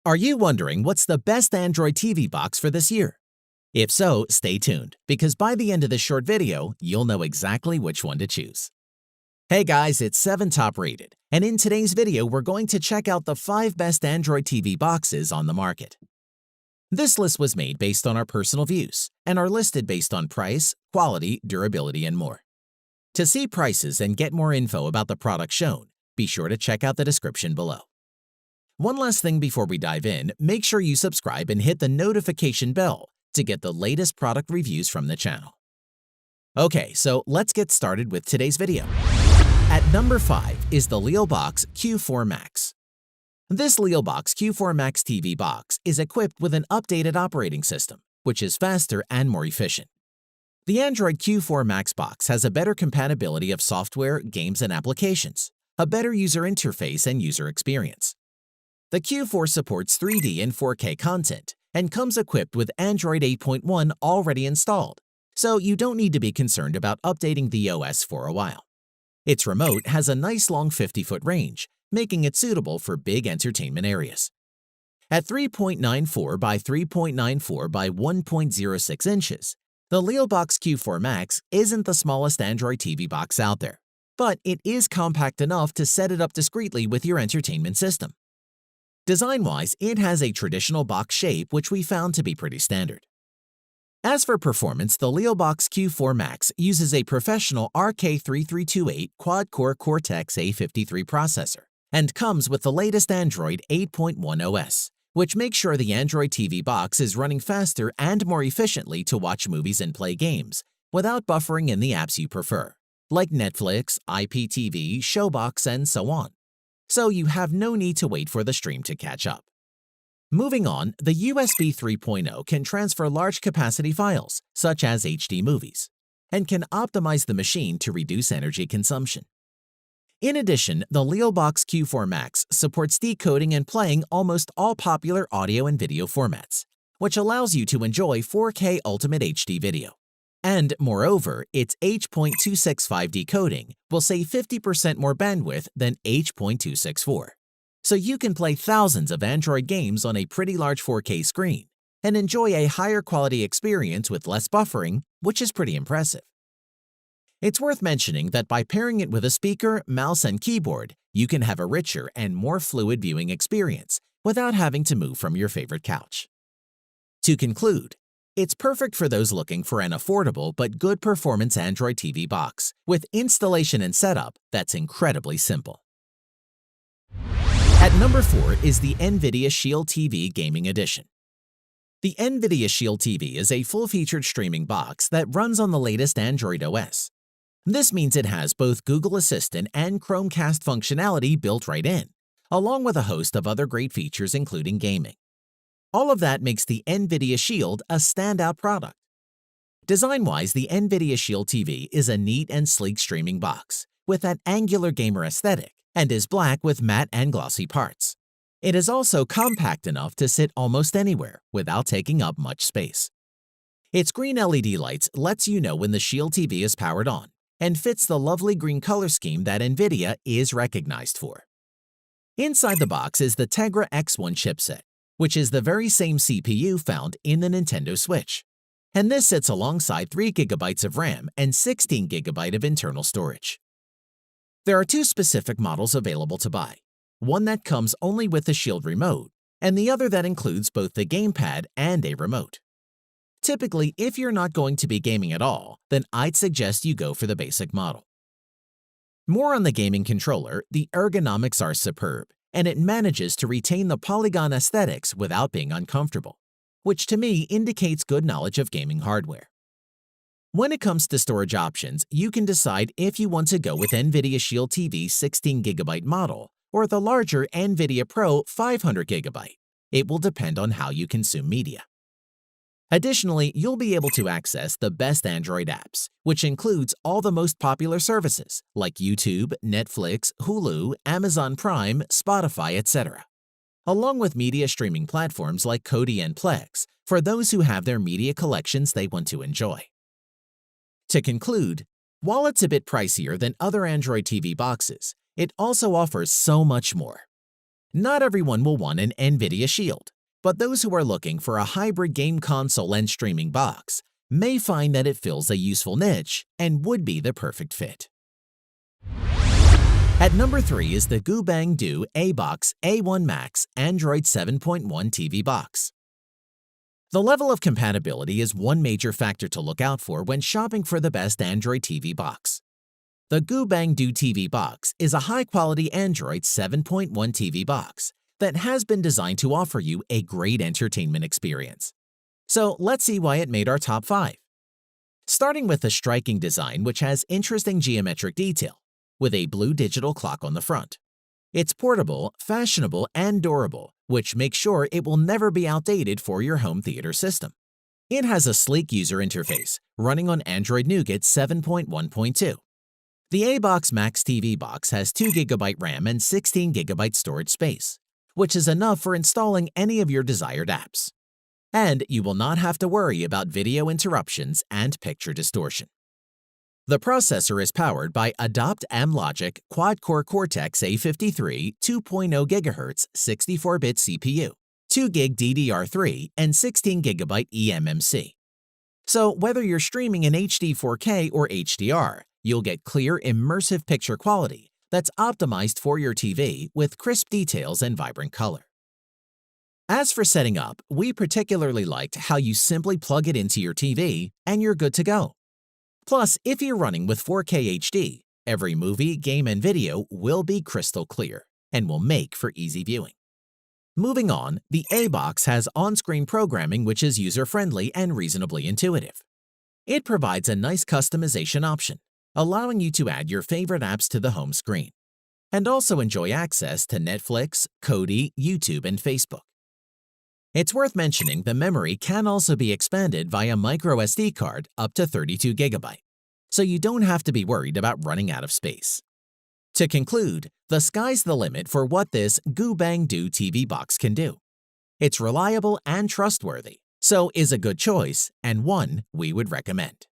Are you wondering what's the best Android TV box for this year? If so, stay tuned, because by the end of this short video, you'll know exactly which one to choose. Hey guys, it's 7 Top Rated, and in today's video, we're going to check out the 5 best Android TV boxes on the market. This list was made based on our personal views and are listed based on price, quality, durability, and more. To see prices and get more info about the product shown, be sure to check out the description below. One last thing before we dive in, make sure you subscribe and hit the notification bell to get the latest product reviews from the channel. Okay, so let's get started with today's video. At number 5 is the Leobox Q4 Max. This Leobox Q4 Max TV box is equipped with an updated operating system, which is faster and more efficient. The Android Q4 Max box has a better compatibility of software, games, and applications, a better user interface and user experience. The Q4 supports 3D and 4K content and comes equipped with Android 8.1 already installed, so you don't need to be concerned about updating the OS for a while. Its remote has a nice long 50-foot range, making it suitable for big entertainment areas. At 3.94 by 3.94 by 1.06 inches, the Leobox Q4 Max isn't the smallest Android TV box out there, but it is compact enough to set it up discreetly with your entertainment system. Design-wise, it has a traditional box shape which we found to be pretty standard. As for performance, the Leobox Q4 Max uses a professional RK3328 quad-core Cortex-A53 processor and comes with the latest Android 8.1 OS, which makes sure the Android TV box is running faster and more efficiently to watch movies and play games without buffering in the apps you prefer, like Netflix, IPTV, Showbox, and so on. So you have no need to wait for the stream to catch up. Moving on, the USB 3.0 can transfer large capacity files, such as HD movies, and can optimize the machine to reduce energy consumption. In addition, the Leobox Q4 Max supports decoding and playing almost all popular audio and video formats, which allows you to enjoy 4K Ultimate HD video. And moreover, its H.265 decoding will save 50% more bandwidth than H.264. So you can play thousands of Android games on a pretty large 4K screen and enjoy a higher quality experience with less buffering, which is pretty impressive. It's worth mentioning that by pairing it with a speaker, mouse, and keyboard, you can have a richer and more fluid viewing experience without having to move from your favorite couch. To conclude, it's perfect for those looking for an affordable but good performance Android TV box with installation and setup that's incredibly simple. At number 4 is the NVIDIA Shield TV Gaming Edition. The NVIDIA Shield TV is a full-featured streaming box that runs on the latest Android OS. This means it has both Google Assistant and Chromecast functionality built right in, along with a host of other great features including gaming. All of that makes the NVIDIA Shield a standout product. Design-wise, the NVIDIA Shield TV is a neat and sleek streaming box with an angular gamer aesthetic and is black with matte and glossy parts. It is also compact enough to sit almost anywhere without taking up much space. Its green LED lights lets you know when the Shield TV is powered on and fits the lovely green color scheme that NVIDIA is recognized for. Inside the box is the Tegra X1 chipset, which is the very same CPU found in the Nintendo Switch. And this sits alongside 3 GB of RAM and 16 GB of internal storage. There are 2 specific models available to buy, one that comes only with the Shield remote, and the other that includes both the gamepad and a remote. Typically, if you're not going to be gaming at all, then I'd suggest you go for the basic model. More on the gaming controller, the ergonomics are superb, and it manages to retain the polygon aesthetics without being uncomfortable, which to me indicates good knowledge of gaming hardware. When it comes to storage options, you can decide if you want to go with NVIDIA Shield TV 16 GB model or the larger NVIDIA Pro 500 GB. It will depend on how you consume media. Additionally, you'll be able to access the best Android apps, which includes all the most popular services like YouTube, Netflix, Hulu, Amazon Prime, Spotify, etc., along with media streaming platforms like Kodi and Plex for those who have their media collections they want to enjoy. To conclude, while it's a bit pricier than other Android TV boxes, it also offers so much more. Not everyone will want an NVIDIA Shield, but those who are looking for a hybrid game console and streaming box may find that it fills a useful niche and would be the perfect fit. At number 3 is the GooBangDo ABox A1 Max Android 7.1 TV box. The level of compatibility is one major factor to look out for when shopping for the best Android TV box. The GooBangDo TV box is a high-quality Android 7.1 TV box that has been designed to offer you a great entertainment experience. So let's see why it made our top 5. Starting with the striking design, which has interesting geometric detail, with a blue digital clock on the front. It's portable, fashionable, and durable, which makes sure it will never be outdated for your home theater system. It has a sleek user interface, running on Android Nougat 7.1.2. The ABox Max TV box has 2GB RAM and 16GB storage space, which is enough for installing any of your desired apps. And you will not have to worry about video interruptions and picture distortion. The processor is powered by Adopt Amlogic Quad-Core Cortex-A53 2.0 GHz 64-bit CPU, 2GB DDR3, and 16GB eMMC. So whether you're streaming in HD 4K or HDR, you'll get clear, immersive picture quality that's optimized for your TV with crisp details and vibrant color. As for setting up, we particularly liked how you simply plug it into your TV and you're good to go. Plus, if you're running with 4K HD, every movie, game, and video will be crystal clear and will make for easy viewing. Moving on, the ABox has on-screen programming which is user-friendly and reasonably intuitive. It provides a nice customization option, allowing you to add your favorite apps to the home screen, and also enjoy access to Netflix, Kodi, YouTube, and Facebook. It's worth mentioning the memory can also be expanded via microSD card up to 32GB, so you don't have to be worried about running out of space. To conclude, the sky's the limit for what this GooBangDo TV box can do. It's reliable and trustworthy, so is a good choice and one we would recommend.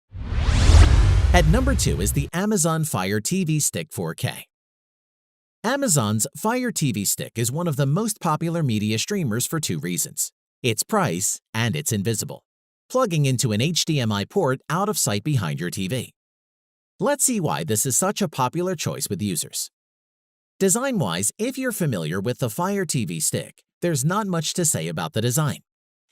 At number 2 is the Amazon Fire TV Stick 4K. Amazon's Fire TV Stick is one of the most popular media streamers for 2 reasons: its price and it's invisible, plugging into an HDMI port out of sight behind your TV. Let's see why this is such a popular choice with users. Design-wise, if you're familiar with the Fire TV Stick, there's not much to say about the design.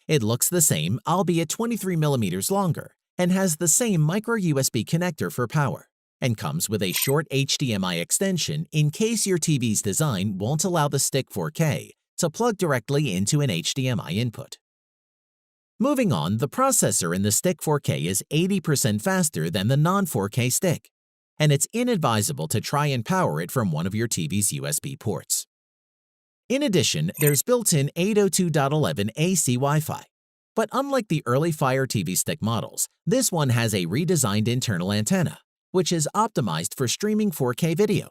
It looks the same, albeit 23mm longer, and has the same micro USB connector for power, and comes with a short HDMI extension in case your TV's design won't allow the Stick 4K to plug directly into an HDMI input. Moving on, the processor in the Stick 4K is 80% faster than the non-4K Stick, and it's inadvisable to try and power it from one of your TV's USB ports. In addition, there's built-in 802.11 AC Wi-Fi, but unlike the early Fire TV Stick models, this one has a redesigned internal antenna, which is optimized for streaming 4K video.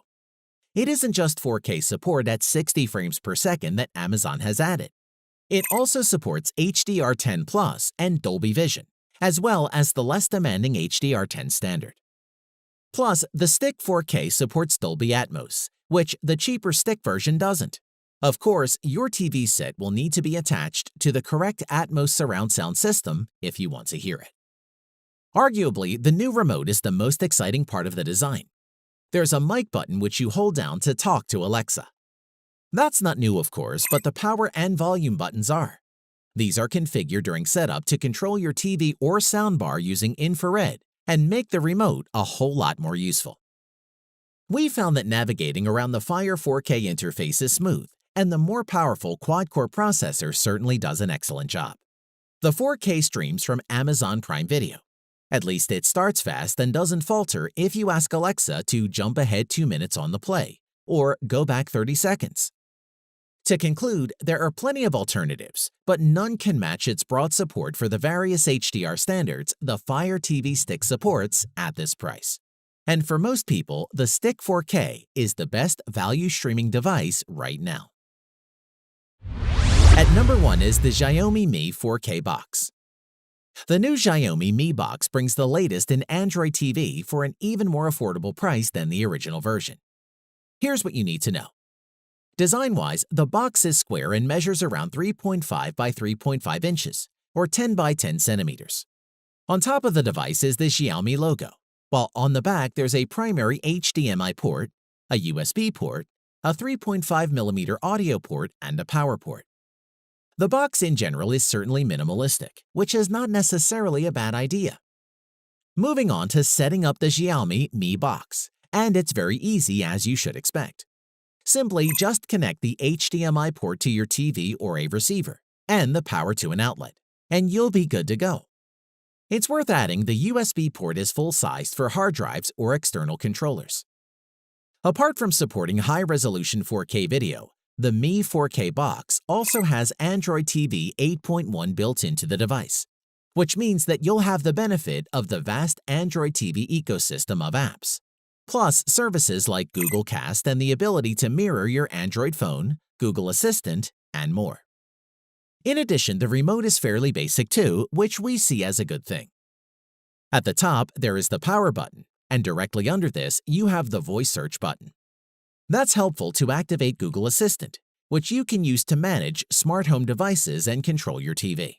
It isn't just 4K support at 60 frames per second that Amazon has added. It also supports HDR10+ and Dolby Vision, as well as the less demanding HDR10 standard. Plus, the Stick 4K supports Dolby Atmos, which the cheaper Stick version doesn't. Of course, your TV set will need to be attached to the correct Atmos surround sound system if you want to hear it. Arguably, the new remote is the most exciting part of the design. There's a mic button which you hold down to talk to Alexa. That's not new, of course, but the power and volume buttons are. These are configured during setup to control your TV or soundbar using infrared and make the remote a whole lot more useful. We found that navigating around the Fire 4K interface is smooth, and the more powerful quad-core processor certainly does an excellent job. The 4K streams from Amazon Prime Video. At least it starts fast and doesn't falter if you ask Alexa to jump ahead 2 minutes on the play, or go back 30 seconds. To conclude, there are plenty of alternatives, but none can match its broad support for the various HDR standards the Fire TV Stick supports at this price. And for most people, the Stick 4K is the best value streaming device right now. At number 1 is the Xiaomi Mi 4K box. The new Xiaomi Mi box brings the latest in Android TV for an even more affordable price than the original version. Here's what you need to know. Design-wise, the box is square and measures around 3.5 by 3.5 inches, or 10 by 10 centimeters. On top of the device is the Xiaomi logo, while on the back there's a primary HDMI port, a USB port, a 3.5mm audio port, and a power port. The box in general is certainly minimalistic, which is not necessarily a bad idea. Moving on to setting up the Xiaomi Mi Box, and it's very easy as you should expect. Simply just connect the HDMI port to your TV or a receiver, and the power to an outlet, and you'll be good to go. It's worth adding the USB port is full-sized for hard drives or external controllers. Apart from supporting high-resolution 4K video, the Mi 4K box also has Android TV 8.1 built into the device, which means that you'll have the benefit of the vast Android TV ecosystem of apps, plus services like Google Cast and the ability to mirror your Android phone, Google Assistant, and more. In addition, the remote is fairly basic too, which we see as a good thing. At the top, there is the power button, and directly under this, you have the voice search button. That's helpful to activate Google Assistant, which you can use to manage smart home devices and control your TV.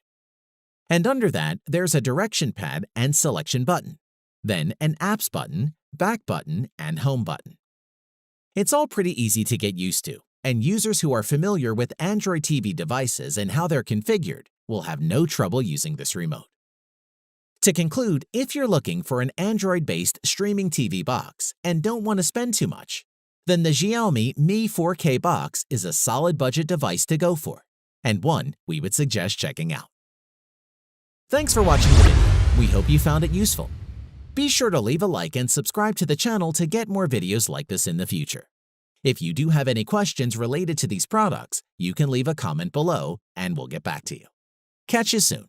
And under that, there's a direction pad and selection button, then an apps button, back button, and home button. It's all pretty easy to get used to, and users who are familiar with Android TV devices and how they're configured will have no trouble using this remote. To conclude, if you're looking for an Android-based streaming TV box and don't want to spend too much, then the Xiaomi Mi 4K box is a solid budget device to go for, and one we would suggest checking out. Thanks for watching the video. We hope you found it useful. Be sure to leave a like and subscribe to the channel to get more videos like this in the future. If you do have any questions related to these products, you can leave a comment below and we'll get back to you. Catch you soon.